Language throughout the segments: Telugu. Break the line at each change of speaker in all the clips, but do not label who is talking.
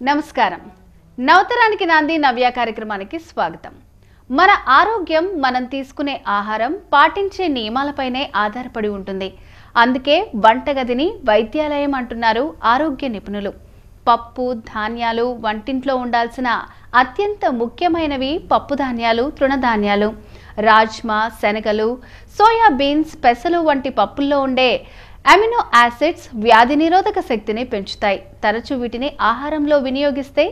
నమస్కారం. నవతరానికి నాంది నవ్య కార్యక్రమానికి స్వాగతం. మన ఆరోగ్యం మనం తీసుకునే ఆహారం పాటించే నియమాలపైనే ఆధారపడి ఉంటుంది. అందుకే వంటగదిని వైద్యాలయం అంటున్నారు ఆరోగ్య నిపుణులు. పప్పు ధాన్యాలు వంటింట్లో ఉండాల్సిన అత్యంత ముఖ్యమైనవి పప్పు ధాన్యాలు, తృణధాన్యాలు. రాజ్మా, శనగలు, సోయా బీన్స్, పెసలు వంటి పప్పుల్లో ఉండే అమినో యాసిడ్స్ వ్యాధి నిరోధక శక్తిని పెంచుతాయి. తరచూ వీటిని ఆహారంలో వినియోగిస్తే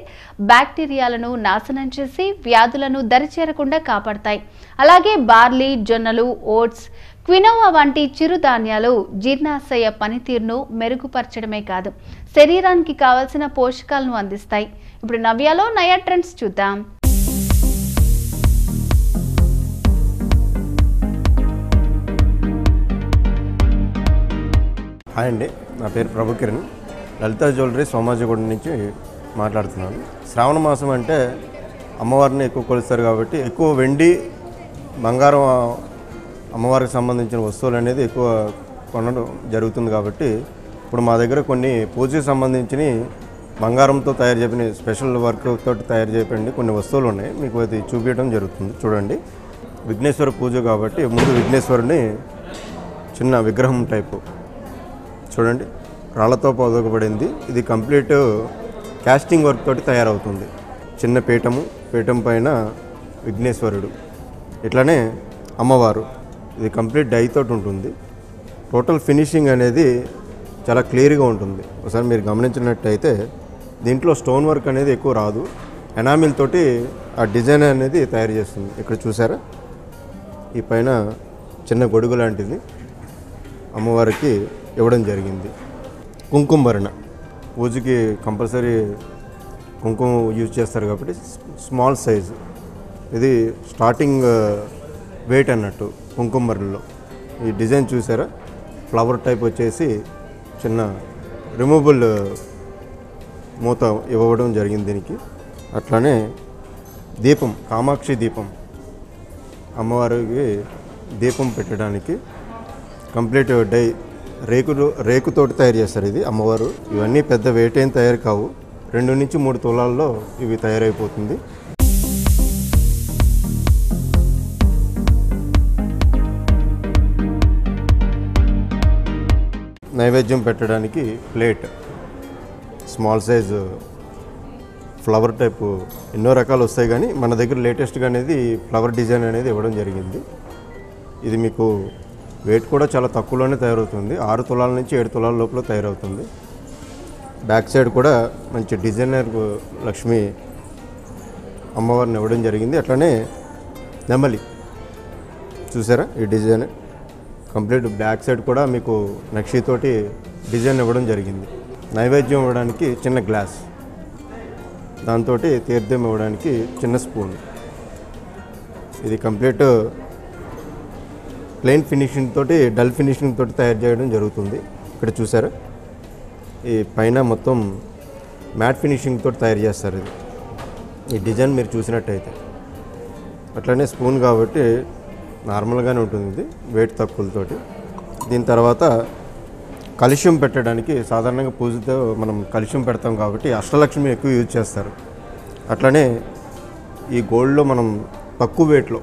బ్యాక్టీరియాలను నాశనం చేసి వ్యాధులను దరిచేరకుండా కాపాడతాయి. అలాగే బార్లీ, జొన్నలు, ఓట్స్, క్వినోవా వంటి చిరుధాన్యాలు జీర్ణాశయ పనితీరును మెరుగుపరచడమే కాదు, శరీరానికి కావలసిన పోషకాలను అందిస్తాయి. ఇప్పుడు నవ్యాలో నయా ట్రెండ్స్ చూద్దాం.
హాయ్ అండి, నా పేరు ప్రభు కిరణ్. లలితా జ్యువెలరీ సోమాజిగూడ నుంచి మాట్లాడుతున్నాను. శ్రావణ మాసం అంటే అమ్మవారిని ఎక్కువ కొలుస్తారు కాబట్టి ఎక్కువ వెండి, బంగారం, అమ్మవారికి సంబంధించిన వస్తువులు అనేది ఎక్కువ కొనడం జరుగుతుంది. కాబట్టి ఇప్పుడు మా దగ్గర కొన్ని పూజకి సంబంధించిన బంగారంతో తయారు చేసిన స్పెషల్ వర్క్ తోటి తయారు చేయబడిన కొన్ని వస్తువులు ఉన్నాయి. మీకు అది చూపించడం జరుగుతుంది. చూడండి, విఘ్నేశ్వర పూజ కాబట్టి ముందు విఘ్నేశ్వరుని చిన్న విగ్రహం టైపు చూడండి, రాళ్లతో పొదగబడింది. ఇది కంప్లీట్ కాస్టింగ్ వర్క్ తోటి తయారవుతుంది. చిన్న పీఠం పైన విఘ్నేశ్వరుడు, ఇట్లానే అమ్మవారు. ఇది కంప్లీట్ డై తోటి ఉంటుంది. టోటల్ ఫినిషింగ్ అనేది చాలా క్లియర్గా ఉంటుంది. ఒకసారి మీరు గమనించినట్టయితే దీంట్లో స్టోన్ వర్క్ అనేది ఎక్కువ రాదు. ఎనామిల్ తోటి ఆ డిజైన్ అనేది తయారు చేస్తుంది. ఇక్కడ చూసారా, ఈ పైన చిన్న గొడుగు లాంటిది అమ్మవారికి ఇవ్వడం జరిగింది. కుంకుమ భరణ పూజకి కంపల్సరీ కుంకుమ యూజ్ చేస్తారు కాబట్టి స్మాల్ సైజు. ఇది స్టార్టింగ్ వెయిట్ అన్నట్టు కుంకుమ భరణలో. ఈ డిజైన్ చూసారా, ఫ్లవర్ టైప్ వచ్చేసి చిన్న రిమూవబుల్ మూత ఇవ్వడం జరిగింది దీనికి. అట్లానే దీపం, కామాక్షి దీపం, అమ్మవారికి దీపం పెట్టడానికి కంప్లీట్ డై రేకుతోటి తయారు చేస్తారు. ఇది అమ్మవారు. ఇవన్నీ పెద్ద వెయిట్ ఏం తయారు కావు. 2 నుంచి 3 తులాల్లో ఇవి తయారైపోతుంది. నైవేద్యం పెట్టడానికి plate, small size flower type. ఎన్నో రకాలు వస్తాయి కానీ మన దగ్గర లేటెస్ట్గా అనేది ఫ్లవర్ డిజైన్ అనేది ఇవ్వడం జరిగింది. ఇది మీకు వెయిట్ కూడా చాలా తక్కువలోనే తయారవుతుంది. 6 తులాల నుంచి 7 తులాల లోపల తయారవుతుంది. బ్యాక్ సైడ్ కూడా మంచి డిజైనర్ లక్ష్మి అమ్మవారిని ఇవ్వడం జరిగింది. అట్లనే నెమలి చూసారా, ఈ డిజైన్ కంప్లీట్ బ్యాక్ సైడ్ కూడా మీకు నక్షితోటి డిజైన్ ఇవ్వడం జరిగింది. నైవేద్యం ఇవ్వడానికి చిన్న గ్లాస్, దాంతో తీర్థం ఇవ్వడానికి చిన్న స్పూన్. ఇది కంప్లీట్ ప్లెయిన్ ఫినిషింగ్ తోటి, డల్ ఫినిషింగ్ తోటి తయారు చేయడం జరుగుతుంది. ఇక్కడ చూసారా, ఈ పైన మొత్తం మ్యాట్ ఫినిషింగ్ తోటి తయారు చేస్తారు. ఇది ఈ డిజైన్ మీరు చూసినట్టయితే. అట్లనే స్పూన్ కాబట్టి నార్మల్గానే ఉంటుంది. ఇది వెయిట్ తక్కువతోటి. దీని తర్వాత కలుష్యం పెట్టడానికి, సాధారణంగా పూజతో మనం కలుష్యం పెడతాం కాబట్టి అష్టలక్ష్మి ఎక్కువ యూజ్ చేస్తారు. అట్లనే ఈ గోల్డ్లో మనం తక్కువ వెయిట్లో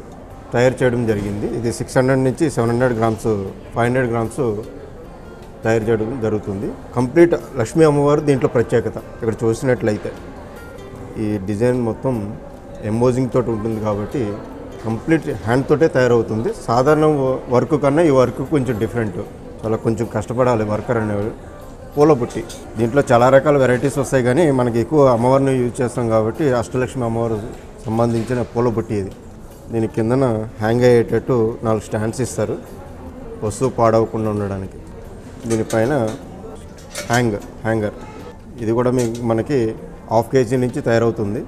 తయారు చేయడం జరిగింది. ఇది 600 నుంచి 700 గ్రామ్స్, 500 గ్రామ్స్ తయారు చేయడం జరుగుతుంది. కంప్లీట్ లక్ష్మీ అమ్మవారు దీంట్లో ప్రత్యేకత. ఇక్కడ చూసినట్లయితే ఈ డిజైన్ మొత్తం ఎంబోజింగ్ తోటి ఉంటుంది కాబట్టి కంప్లీట్ హ్యాండ్ తోటే తయారవుతుంది. సాధారణ వర్క్ కన్నా ఈ వర్క్ కొంచెం డిఫరెంట్, చాలా కొంచెం కష్టపడాలి వర్కర్ అనేవారు. పూల బుట్టి, దీంట్లో చాలా రకాల వెరైటీస్ వస్తాయి కానీ మనకి ఎక్కువ అమ్మవారిని యూజ్ చేస్తాం కాబట్టి అష్టలక్ష్మి అమ్మవారు సంబంధించిన పూల బుట్టి ఇది. దీని కిందన హ్యాంగ్ అయ్యేటట్టు 4 స్టాండ్స్ ఇస్తారు, వస్తువు పాడవకుండా ఉండడానికి. దీనిపైన హ్యాంగర్, ఇది కూడా మనకి 1/2 kg నుంచి తయారవుతుంది.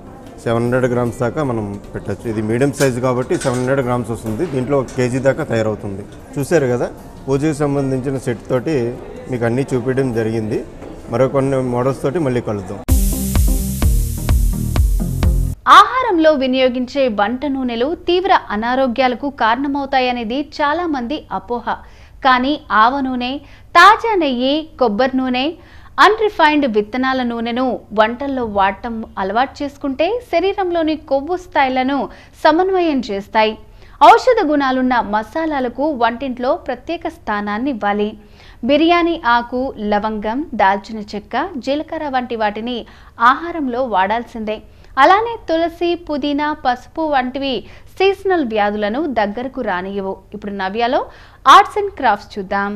700 గ్రామ్స్ దాకా మనం పెట్టచ్చు. ఇది మీడియం సైజు కాబట్టి 700 గ్రామ్స్ వస్తుంది. దీంట్లో 1 kg దాకా తయారవుతుంది. చూసారు కదా, పూజకి సంబంధించిన సెట్ తోటి మీకు అన్నీ చూపించడం జరిగింది. మరో కొన్ని మోడల్స్ తోటి మళ్ళీ కలుద్దాం.
ఆహారంలో వినియోగించే వంట నూనెలు తీవ్ర అనారోగ్యాలకు కారణమవుతాయనేది చాలా మంది అపోహ. కానీ ఆవ నూనె, తాజా నెయ్యి, కొబ్బరి నూనె, అన్రిఫైన్డ్ విత్తనాల నూనెను వంటల్లో వాడటం అలవాటు చేసుకుంటే శరీరంలోని కొవ్వు స్థాయిలను సమన్వయం చేస్తాయి. ఔషధ గుణాలున్న మసాలాలకు వంటింట్లో ప్రత్యేక స్థానాన్ని ఇవ్వాలి. బిర్యానీ ఆకు, లవంగం, దాల్చిన చెక్క, జీలకర్ర వంటి వాటిని ఆహారంలో వాడాల్సిందే. అలానే తులసి, పుదీనా, పసుపు వంటివి సీజనల్ వ్యాధులను దగ్గరకు రానియవు. ఇప్పుడు నవ్యాలో ఆర్ట్స్ అండ్ క్రాఫ్ట్స్ చూద్దాం.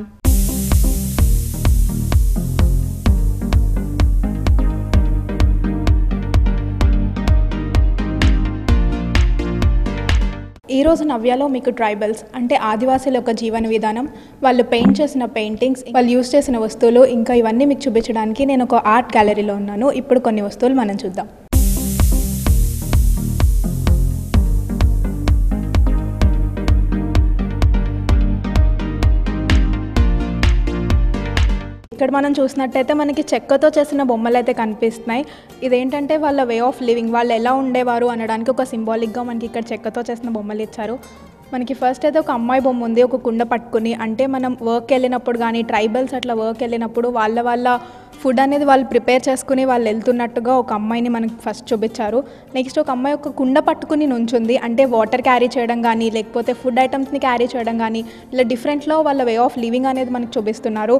ఈరోజు నవ్యాలో మీకు ట్రైబల్స్ అంటే ఆదివాసీల యొక్క జీవన విధానం, వాళ్ళు పెయింట్ చేసిన పెయింటింగ్స్, వాళ్ళు యూజ్ చేసిన వస్తువులు, ఇంకా ఇవన్నీ మీకు చూపించడానికి నేను ఒక ఆర్ట్ గ్యాలరీలో ఉన్నాను. ఇప్పుడు కొన్ని వస్తువులు మనం చూద్దాం. ఇక్కడ మనం చూసినట్టయితే మనకి చెక్కతో చేసిన బొమ్మలు అయితే కనిపిస్తున్నాయి. ఇదేంటంటే వాళ్ళ వే ఆఫ్ లివింగ్, వాళ్ళు ఎలా ఉండేవారు అనడానికి ఒక సింబాలిక్గా మనకి ఇక్కడ చెక్కతో చేసిన బొమ్మలు ఇచ్చారు. మనకి ఫస్ట్ అయితే ఒక అమ్మాయి బొమ్మ ఉంది, ఒక కుండ పట్టుకుని. అంటే మనం వర్క్ వెళ్ళినప్పుడు కానీ ట్రైబల్స్ అట్లా వర్క్ వెళ్ళినప్పుడు వాళ్ళ ఫుడ్ అనేది వాళ్ళు ప్రిపేర్ చేసుకుని వాళ్ళు వెళ్తున్నట్టుగా ఒక అమ్మాయిని మనకి ఫస్ట్ చూపించారు. నెక్స్ట్ ఒక అమ్మాయి ఒక కుండ పట్టుకుని నుంచుంది, అంటే వాటర్ క్యారీ చేయడం కానీ లేకపోతే ఫుడ్ ఐటమ్స్ని క్యారీ చేయడం కానీ ఇలా డిఫరెంట్లో వాళ్ళ వే ఆఫ్ లివింగ్ అనేది మనకు చూపిస్తున్నారు.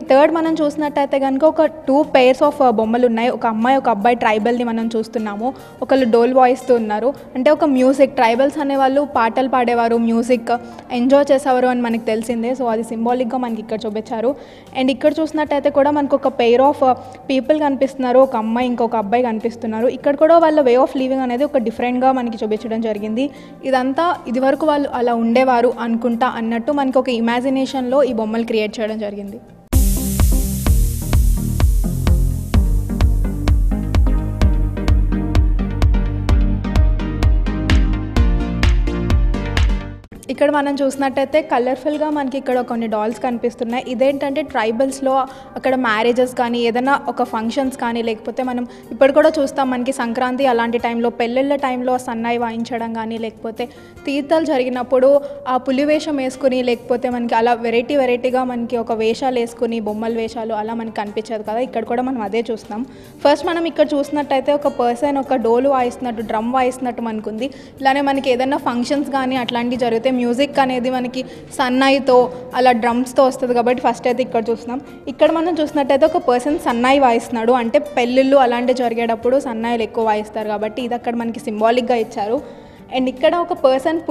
థర్డ్ మనం చూసినట్టయితే కనుక ఒక 2 pairs ఆఫ్ బొమ్మలు ఉన్నాయి. ఒక అమ్మాయి ఒక అబ్బాయి ట్రైబల్ని మనం చూస్తున్నాము. ఒకళ్ళు డోల్ వాయిస్తూ ఉన్నారు, అంటే ఒక మ్యూజిక్. ట్రైబల్స్ అనేవాళ్ళు పాటలు పాడేవారు, మ్యూజిక్ ఎంజాయ్ చేసేవారు అని మనకు తెలిసిందే. సో అది సింబాలిక్గా మనకి ఇక్కడ చూపించారు. అండ్ ఇక్కడ చూసినట్టయితే కూడా మనకు ఒక పెయిర్ ఆఫ్ పీపుల్ కనిపిస్తున్నారు, ఒక అమ్మాయి ఇంకొక అబ్బాయి కనిపిస్తున్నారు. ఇక్కడ కూడా వాళ్ళ వే ఆఫ్ లివింగ్ అనేది ఒక డిఫరెంట్గా మనకి చూపించడం జరిగింది. ఇదంతా ఇదివరకు వాళ్ళు అలా ఉండేవారు అనుకుంటా అన్నట్టు మనకి ఒక ఇమాజినేషన్లో ఈ బొమ్మలు క్రియేట్ చేయడం జరిగింది. ఇక్కడ మనం చూసినట్టయితే కలర్ఫుల్గా మనకి ఇక్కడ కొన్ని డాల్స్ కనిపిస్తున్నాయి. ఇదేంటంటే ట్రైబల్స్లో అక్కడ మ్యారేజెస్ కానీ ఏదైనా ఒక ఫంక్షన్స్ కానీ లేకపోతే మనం ఇప్పుడు కూడా చూస్తాం, మనకి సంక్రాంతి అలాంటి టైంలో పెళ్ళిళ్ళ టైంలో సన్నాయి వాయించడం కానీ లేకపోతే తీర్థాలు జరిగినప్పుడు ఆ పులి వేషం వేసుకుని లేకపోతే మనకి అలా వెరైటీగా మనకి ఒక వేషాలు వేసుకుని బొమ్మల వేషాలు అలా మనకి కనిపించదు కదా. ఇక్కడ కూడా మనం అదే చూస్తాం. ఫస్ట్ మనం ఇక్కడ చూసినట్టయితే ఒక పర్సన్ ఒక డోలు వాయిస్తున్నట్టు, డ్రమ్ వాయిస్తున్నట్టు మనకుంది. ఇలానే మనకి ఏదైనా ఫంక్షన్స్ కానీ అట్లాంటివి జరిగితే మ్యూజిక్ అనేది మనకి సన్నాయితో అలా డ్రమ్స్తో వస్తుంది కాబట్టి ఫస్ట్ అయితే ఇక్కడ చూస్తున్నాం. ఇక్కడ మనం చూసినట్టయితే ఒక పర్సన్ సన్నాయి వాయిస్తున్నాడు, అంటే పెళ్ళిళ్ళు అలాంటివి జరిగేటప్పుడు సన్నాయిలు ఎక్కువ వాయిస్తారు కాబట్టి ఇది అక్కడ మనకి సింబాలిక్గా ఇచ్చారు. అండ్ ఇక్కడ ఒక పర్సన్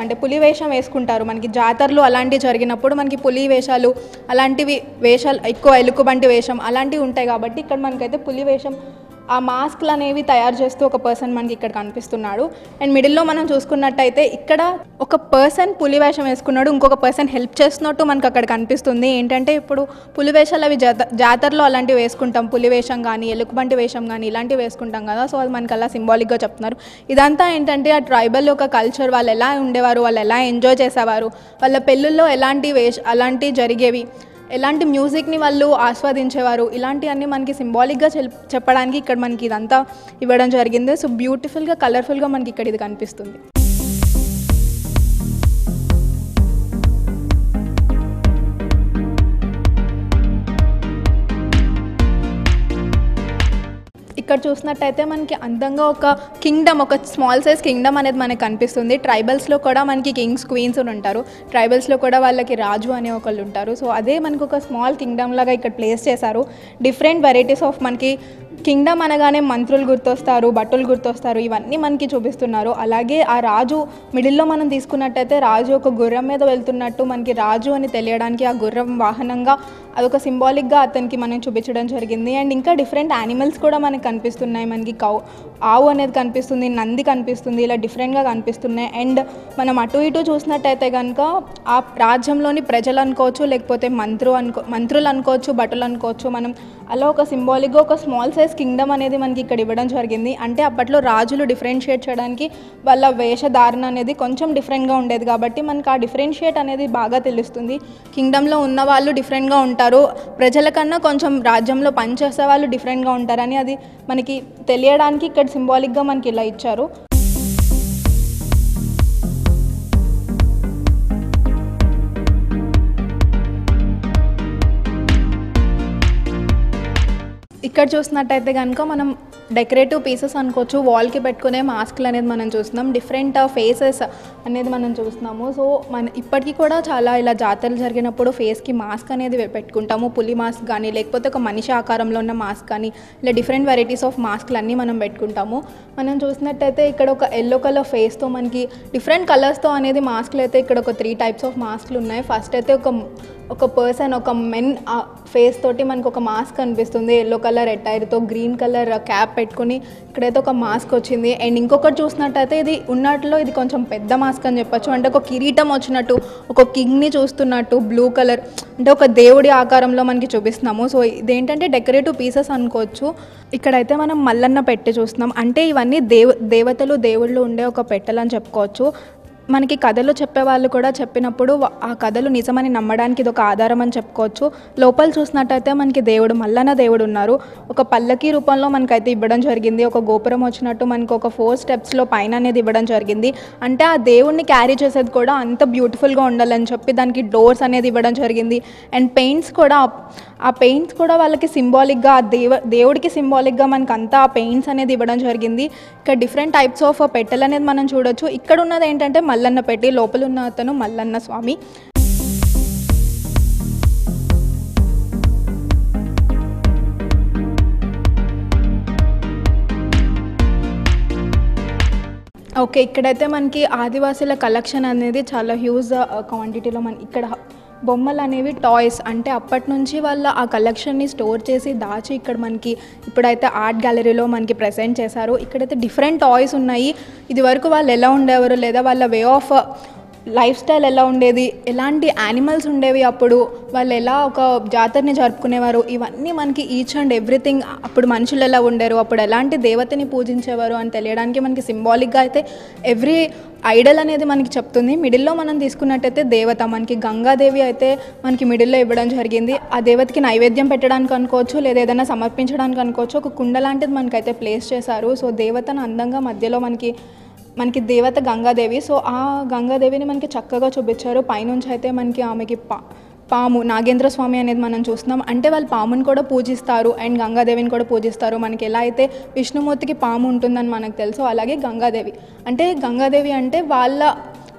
అంటే పులి వేషం వేసుకుంటారు. మనకి జాతరలు అలాంటివి జరిగినప్పుడు మనకి పులి వేషాలు అలాంటివి వేషాలు ఎక్కువ, ఎలుకబంటి వేషం అలాంటివి ఉంటాయి కాబట్టి ఇక్కడ మనకైతే పులి వేషం ఆ మాస్క్లు అనేవి తయారు చేస్తూ ఒక పర్సన్ మనకి ఇక్కడ కనిపిస్తున్నాడు. అండ్ మిడిల్లో మనం చూసుకున్నట్టయితే ఇక్కడ ఒక పర్సన్ పులి వేషం వేసుకున్నాడు, ఇంకొక పర్సన్ హెల్ప్ చేస్తున్నట్టు మనకు అక్కడ కనిపిస్తుంది. ఏంటంటే ఇప్పుడు పులి వేషాలు అవి జాతరలో అలాంటివి వేసుకుంటాం, పులి వేషం కానీ ఎలుకబంటి వేషం కానీ ఇలాంటివి వేసుకుంటాం కదా. సో అది మనకి అలా సింబాలిక్గా చెప్తున్నారు. ఇదంతా ఏంటంటే ఆ ట్రైబల్ యొక్క కల్చర్, వాళ్ళు ఎలా ఉండేవారు, వాళ్ళు ఎలా ఎంజాయ్ చేసేవారు, వాళ్ళ పెళ్ళిళ్ళలో అలాంటివి జరిగేవి, ఎలాంటి మ్యూజిక్ని వాళ్ళు ఆస్వాదించేవారు, ఇలాంటివన్నీ మనకి సింబాలిక్గా చెప్పడానికి ఇక్కడ మనకి ఇదంతా ఇవ్వడం జరిగింది. సో బ్యూటిఫుల్గా కలర్ఫుల్గా మనకి ఇక్కడ ఇది కనిపిస్తుంది. ఇక్కడ చూసినట్టయితే మనకి అందంగా ఒక కింగ్డమ్, ఒక స్మాల్ సైజ్ కింగ్డమ్ అనేది మనకి కనిపిస్తుంది. ట్రైబల్స్లో కూడా మనకి కింగ్స్, క్వీన్స్ ఉంటారు. ట్రైబల్స్లో కూడా వాళ్ళకి రాజు అనే ఒకళ్ళు ఉంటారు. సో అదే మనకు ఒక స్మాల్ కింగ్డమ్ లాగా ఇక్కడ ప్లేస్ చేశారు. డిఫరెంట్ వెరైటీస్ ఆఫ్ మనకి కింగ్డమ్ అనగానే మంత్రులు గుర్తొస్తారు, భటులు గుర్తొస్తారు, ఇవన్నీ మనకి చూపిస్తున్నారు. అలాగే ఆ రాజు మిడిల్లో మనం తీసుకున్నట్టయితే రాజు ఒక గుర్రం మీద వెళ్తున్నట్టు మనకి రాజు అని తెలియడానికి ఆ గుర్రం వాహనంగా అదొక సింబాలిక్గా అతనికి మనం చూపించడం జరిగింది. అండ్ ఇంకా డిఫరెంట్ యానిమల్స్ కూడా మనకి కనిపిస్తున్నాయి. మనకి ఆవు అనేది కనిపిస్తుంది, నంది కనిపిస్తుంది, ఇలా డిఫరెంట్గా కనిపిస్తున్నాయి. అండ్ మనం అటు ఇటు చూసినట్టయితే కనుక ఆ రాజ్యంలోని ప్రజలు అనుకోవచ్చు, లేకపోతే మంత్రులు అనుకోవచ్చు, భటులు అనుకోవచ్చు, మనం అలా ఒక సింబాలిక్గా ఒక స్మాల్ సైజ్ కింగ్డమ్ అనేది మనకి ఇక్కడ ఇవ్వడం జరిగింది. అంటే అప్పట్లో రాజులు డిఫరెన్షియేట్ చేయడానికి వాళ్ళ వేషధారణ అనేది కొంచెం డిఫరెంట్గా ఉండేది కాబట్టి మనకి ఆ డిఫరెన్షియేట్ అనేది బాగా తెలుస్తుంది. కింగ్డమ్లో ఉన్న వాళ్ళు డిఫరెంట్గా ఉంటారు, ప్రజల కన్నా కొంచెం రాజ్యంలో పనిచేసే వాళ్ళు డిఫరెంట్గా ఉంటారని అది మనకి తెలియడానికి ఇక్కడ సింబాలిక్గా మనకి ఇలా ఇచ్చారు. ఇక్కడ చూసినట్టయితే కనుక మనం డెకరేటివ్ పీసెస్ అనుకోవచ్చు, వాల్కి పెట్టుకునే మాస్క్లు అనేది మనం చూస్తున్నాం, డిఫరెంట్ ఫేసెస్ అనేది మనం చూస్తున్నాము. సో ఇప్పటికీ కూడా చాలా ఇలా జాతరలు జరిగినప్పుడు ఫేస్కి మాస్క్ అనేది పెట్టుకుంటాము, పులి మాస్క్ కానీ లేకపోతే ఒక మనిషి ఆకారంలో ఉన్న మాస్క్ కానీ ఇలా డిఫరెంట్ వెరైటీస్ ఆఫ్ మాస్క్లు అన్నీ మనం పెట్టుకుంటాము. మనం చూసినట్టయితే ఇక్కడ ఒక ఎల్లో కలర్ ఫేస్తో మనకి డిఫరెంట్ కలర్స్తో అనేది మాస్క్లు అయితే ఇక్కడ ఒక 3 టైప్స్ ఆఫ్ మాస్క్లు ఉన్నాయి. ఫస్ట్ అయితే ఒక పర్సన్, ఒక మెన్ ఫేస్ తోటి మనకు ఒక మాస్క్ కనిపిస్తుంది, ఎల్లో కలర్ అటైర్తో, గ్రీన్ కలర్ క్యాప్ పెట్టుకుని ఇక్కడైతే ఒక మాస్క్ వచ్చింది. అండ్ ఇంకొకటి చూసినట్టయితే ఇది ఉన్నట్లో ఇది కొంచెం పెద్ద మాస్క్ అని చెప్పొచ్చు, అంటే ఒక కిరీటం వచ్చినట్టు, ఒక కింగ్ని చూస్తున్నట్టు, బ్లూ కలర్ అంటే ఒక దేవుడి ఆకారంలో మనకి చూపిస్తున్నాము. సో ఇదేంటంటే డెకరేటివ్ పీసెస్ అనుకోవచ్చు. ఇక్కడైతే మనం మల్లన్న పెట్టె చూస్తున్నాం, అంటే ఇవన్నీ దేవతలు దేవుళ్ళు ఉండే ఒక పెట్టెలని చెప్పుకోవచ్చు. మనకి కథలు చెప్పేవాళ్ళు కూడా చెప్పినప్పుడు ఆ కథలు నిజమని నమ్మడానికి ఇది ఒక ఆధారం అని చెప్పుకోవచ్చు. లోపల చూసినట్టయితే మనకి దేవుడు మల్లన్న దేవుడు ఉన్నారు, ఒక పల్లకి రూపంలో మనకైతే ఇవ్వడం జరిగింది, ఒక గోపురం వచ్చినట్టు మనకు ఒక 4 స్టెప్స్లో పైన అనేది ఇవ్వడం జరిగింది. అంటే ఆ దేవుడిని క్యారీ చేసేది కూడా అంత బ్యూటిఫుల్గా ఉండాలని చెప్పి దానికి డోర్స్ అనేది ఇవ్వడం జరిగింది. అండ్ పెయింట్స్ కూడా వాళ్ళకి సింబాలిక్గా దేవుడికి సింబాలిక్గా మనకు అంతా ఆ పెయింట్స్ అనేది ఇవ్వడం జరిగింది. ఇక్కడ డిఫరెంట్ టైప్స్ ఆఫ్ పెట్టెలు అనేది మనం చూడొచ్చు. ఇక్కడ ఉన్నది ఏంటంటే మల్లన్న పెట్టి, లోపల ఉన్న అతను మల్లన్న స్వామి. ఓకే, ఇక్కడైతే మనకి ఆదివాసీల కలెక్షన్ అనేది చాలా హ్యూజ్ క్వాంటిటీలో ఇక్కడ బొమ్మలు అనేవి టాయ్స్, అంటే అప్పటి నుంచి వాళ్ళ ఆ కలెక్షన్ని స్టోర్ చేసి దాచి ఇక్కడ మనకి ఇప్పుడైతే ఆర్ట్ గ్యాలరీలో మనకి ప్రెజెంట్ చేశారు. ఇక్కడైతే డిఫరెంట్ టాయ్స్ ఉన్నాయి. ఇది వరకు వాళ్ళు ఎలా ఉండేవారు, లేదా వాళ్ళ వే ఆఫ్ లైఫ్ స్టైల్ ఎలా ఉండేది, ఎలాంటి యానిమల్స్ ఉండేవి, అప్పుడు వాళ్ళు ఎలా ఒక జాతరని జరుపుకునేవారు, ఇవన్నీ మనకి ఈచ్ అండ్ ఎవ్రీథింగ్, అప్పుడు మనుషులు ఎలా ఉండేరు, అప్పుడు ఎలాంటి దేవతని పూజించేవారు అని తెలియడానికి మనకి సింబాలిక్గా అయితే ఎవ్రీ ఐడల్ అనేది మనకి చెప్తుంది. మిడిల్లో మనం తీసుకున్నట్టయితే దేవత మనకి గంగాదేవి అయితే మనకి మిడిల్లో ఇవ్వడం జరిగింది. ఆ దేవతకి నైవేద్యం పెట్టడానికి అనుకోవచ్చు, లేదా ఏదైనా సమర్పించడానికి అనుకోవచ్చు. ఒక కుండ లాంటిది మనకైతే ప్లేస్ చేశారు. సో దేవతను అందంగా మధ్యలో మనకి దేవత గంగాదేవి. సో ఆ గంగాదేవిని మనకి చక్కగా చూపించారు. పైనుంచి అయితే మనకి ఆమెకి పాము నాగేంద్ర స్వామి అనేది మనం చూస్తున్నాం, అంటే వాళ్ళు పాముని కూడా పూజిస్తారు అండ్ గంగాదేవిని కూడా పూజిస్తారు. మనకి ఎలా అయితే విష్ణుమూర్తికి పాము ఉంటుందని మనకు తెలుసు, అలాగే గంగాదేవి అంటే వాళ్ళ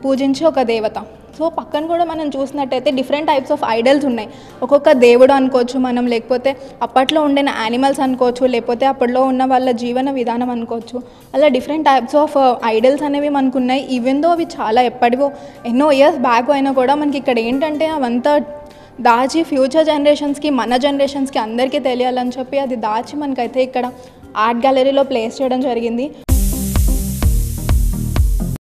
పూజించే ఒక దేవత. సో పక్కన కూడా మనం చూసినట్టయితే డిఫరెంట్ టైప్స్ ఆఫ్ ఐడల్స్ ఉన్నాయి. ఒక్కొక్క దేవుడు అనుకోవచ్చు మనం, లేకపోతే అప్పట్లో ఉండిన యానిమల్స్ అనుకోవచ్చు, లేకపోతే అప్పట్లో ఉన్న వాళ్ళ జీవన విధానం అనుకోవచ్చు. అలా డిఫరెంట్ టైప్స్ ఆఫ్ ఐడల్స్ అనేవి మనకు ఉన్నాయి. ఈవెన్ దో అవి చాలా ఎప్పటివో ఎన్నో ఇయర్స్ బ్యాక్ అయినా కూడా మనకి ఇక్కడ ఏంటంటే అవంతా దాచి ఫ్యూచర్ జనరేషన్స్కి, మన జనరేషన్స్కి అందరికీ తెలియాలని చెప్పి అది దాచి మనకైతే ఇక్కడ ఆర్ట్ గ్యాలరీలో ప్లేస్ చేయడం జరిగింది.